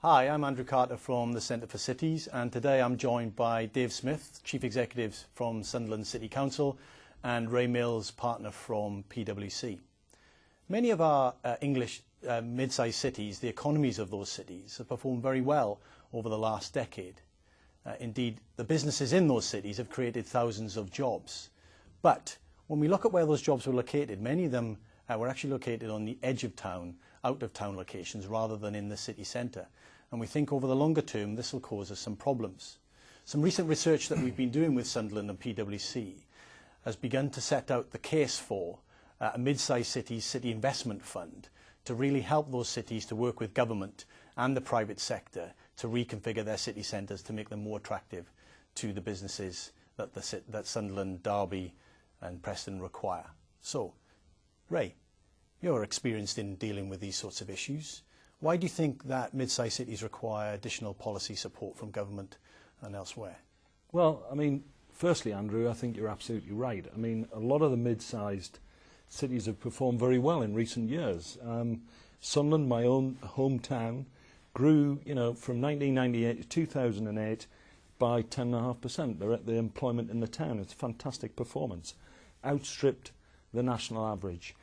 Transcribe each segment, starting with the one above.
Hi, I'm Andrew Carter from the Centre for Cities, and today I'm joined by Dave Smith, Chief Executive from Sunderland City Council, and Ray Mills, partner from PwC. Many of our English mid-sized cities, the economies of those cities, have performed very well over the last decade. Indeed, the businesses in those cities have created thousands of jobs. But when we look at where those jobs were located, many of them were actually located on the edge of town, out of town locations, rather than in the city centre. And we think over the longer term this will cause us some problems. Some recent research that we've been doing with Sunderland and PwC has begun to set out the case for a mid-sized city investment fund to really help those cities to work with government and the private sector to reconfigure their city centres to make them more attractive to the businesses that Sunderland, Derby and Preston require. So, Ray, you're experienced in dealing with these sorts of issues. Why do you think that mid-sized cities require additional policy support from government and elsewhere? Well, I mean, firstly, Andrew, I think you're absolutely right. I mean, a lot of the mid-sized cities have performed very well in recent years. Sunderland, my own hometown, grew, from 1998 to 2008 by 10.5%. The employment in the town, it's a fantastic performance, outstripped the national average.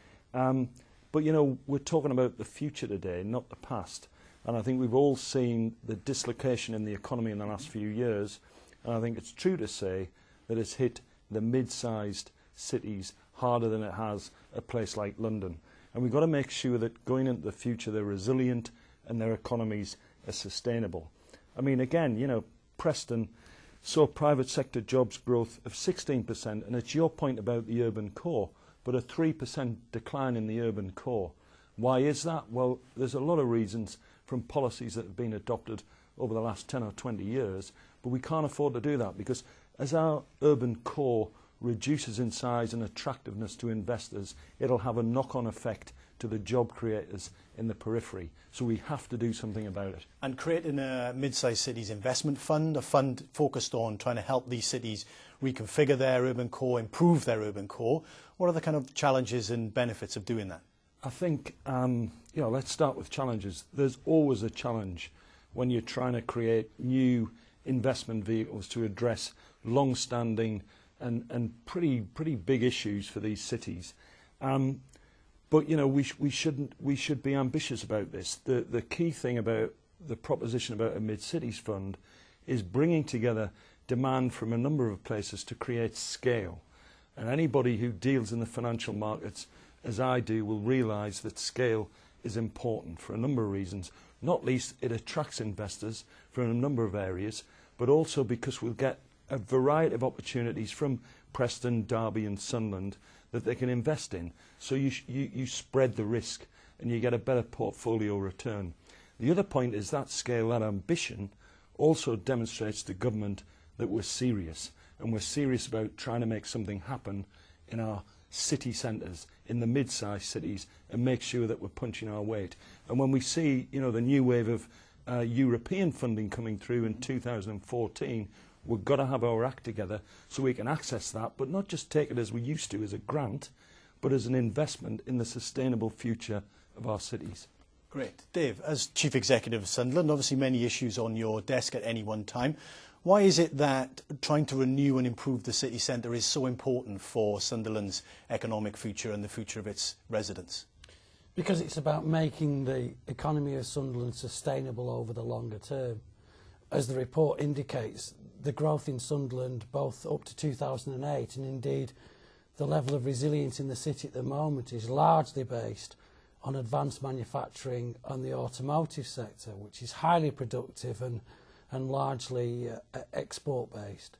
But, we're talking about the future today, not the past. And I think we've all seen the dislocation in the economy in the last few years. And I think it's true to say that it's hit the mid-sized cities harder than it has a place like London. And we've got to make sure that going into the future they're resilient and their economies are sustainable. I mean, again, Preston saw private sector jobs growth of 16%, and it's your point about the urban core, but a 3% decline in the urban core. Why is that? Well, there's a lot of reasons from policies that have been adopted over the last 10 or 20 years, but we can't afford to do that because as our urban core reduces in size and attractiveness to investors, it'll have a knock-on effect to the job creators in the periphery. So we have to do something about it. And creating a mid-sized cities investment fund, a fund focused on trying to help these cities reconfigure their urban core, improve their urban core. What are the kind of challenges and benefits of doing that? I think, let's start with challenges. There's always a challenge when you're trying to create new investment vehicles to address long-standing and pretty big issues for these cities. But we should be ambitious about this. The key thing about the proposition about a mid-cities fund is bringing together demand from a number of places to create scale. And anybody who deals in the financial markets, as I do, will realise that scale is important for a number of reasons. Not least, it attracts investors from a number of areas, but also because we'll get a variety of opportunities from Preston, Derby and Sunderland that they can invest in. So you spread the risk and you get a better portfolio return. The other point is that scale, that ambition, also demonstrates to government that we're serious. And we're serious about trying to make something happen in our city centres, in the mid-sized cities, and make sure that we're punching our weight. And when we see, the new wave of European funding coming through in 2014, we've got to have our act together so we can access that, but not just take it as we used to, as a grant, but as an investment in the sustainable future of our cities. Great. Dave, as Chief Executive of Sunderland, obviously many issues on your desk at any one time. Why is it that trying to renew and improve the city centre is so important for Sunderland's economic future and the future of its residents? Because it's about making the economy of Sunderland sustainable over the longer term. As the report indicates, the growth in Sunderland, both up to 2008 and indeed the level of resilience in the city at the moment, is largely based on advanced manufacturing and the automotive sector, which is highly productive and largely export-based.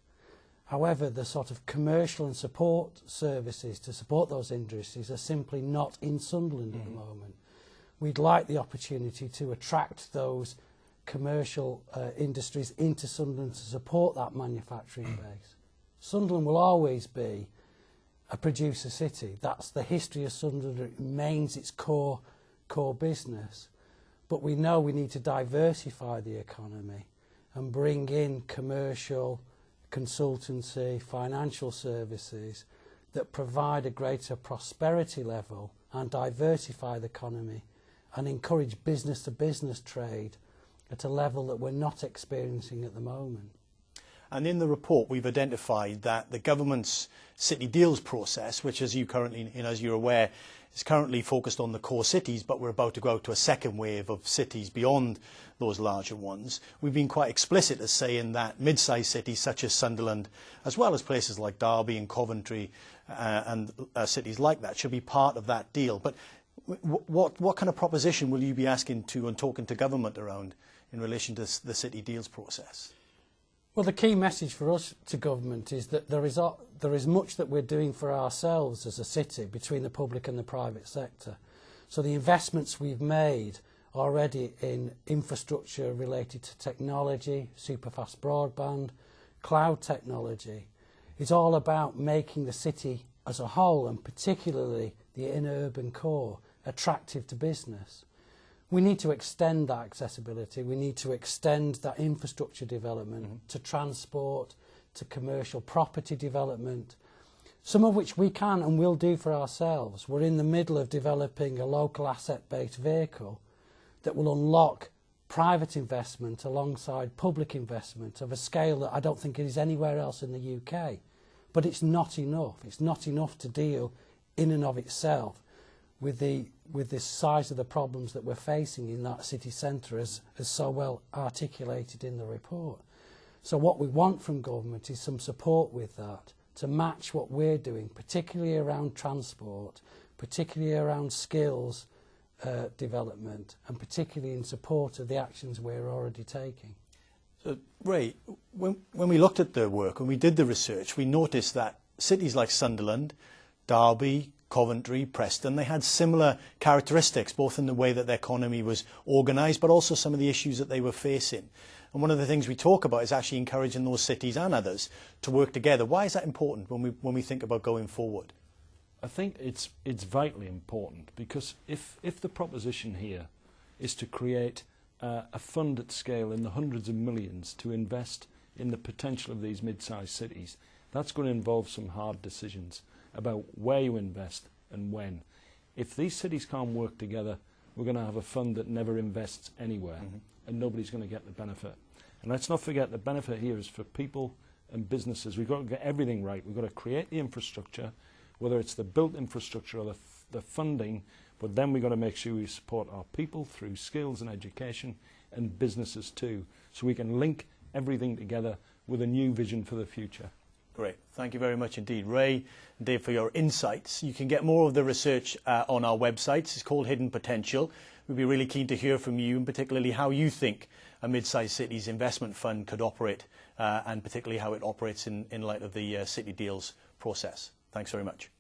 However, the sort of commercial and support services to support those industries are simply not in Sunderland at the moment. We'd like the opportunity to attract those commercial industries into Sunderland to support that manufacturing base. Sunderland will always be a producer city. That's the history of Sunderland. It remains its core business. But we know we need to diversify the economy and bring in commercial, consultancy, financial services that provide a greater prosperity level and diversify the economy and encourage business-to-business trade at a level that we're not experiencing at the moment. And in the report, we've identified that the government's city deals process, which as you're aware, is currently focused on the core cities, but we're about to go to a second wave of cities beyond those larger ones. We've been quite explicit as saying that mid-sized cities such as Sunderland, as well as places like Derby and Coventry and cities like that, should be part of that deal. But what kind of proposition will you be asking to and talking to government around in relation to the city deals process? Well, the key message for us to government is that there is much that we're doing for ourselves as a city between the public and the private sector. So the investments we've made already in infrastructure related to technology, superfast broadband, cloud technology, is all about making the city as a whole, and particularly the inner urban core, attractive to business. We need to extend that accessibility. We need to extend that infrastructure development to transport, to commercial property development, some of which we can and will do for ourselves. We're in the middle of developing a local asset-based vehicle that will unlock private investment alongside public investment of a scale that I don't think is anywhere else in the UK. But it's not enough. It's not enough to deal in and of itself with the size of the problems that we're facing in that city centre, as so well articulated in the report. So what we want from government is some support with that to match what we're doing, particularly around transport, particularly around skills development, and particularly in support of the actions we're already taking. So, Ray, when we looked at the work, when we did the research, we noticed that cities like Sunderland, Derby, Coventry, Preston, they had similar characteristics, both in the way that their economy was organised, but also some of the issues that they were facing. And one of the things we talk about is actually encouraging those cities and others to work together. Why is that important when we think about going forward? I think it's vitally important, because if the proposition here is to create a fund at scale in the hundreds of millions to invest in the potential of these mid-sized cities, that's going to involve some hard decisions about where you invest and when. If these cities can't work together, we're going to have a fund that never invests anywhere, and nobody's going to get the benefit. And let's not forget the benefit here is for people and businesses. We've got to get everything right. We've got to create the infrastructure, whether it's the built infrastructure or the funding, but then we've got to make sure we support our people through skills and education, and businesses too, so we can link everything together with a new vision for the future. Great. Thank you very much indeed, Ray and Dave, for your insights. You can get more of the research on our website. It's called Hidden Potential. We'd be really keen to hear from you, and particularly how you think a mid-sized cities investment fund could operate, and particularly how it operates in light of the city deals process. Thanks very much.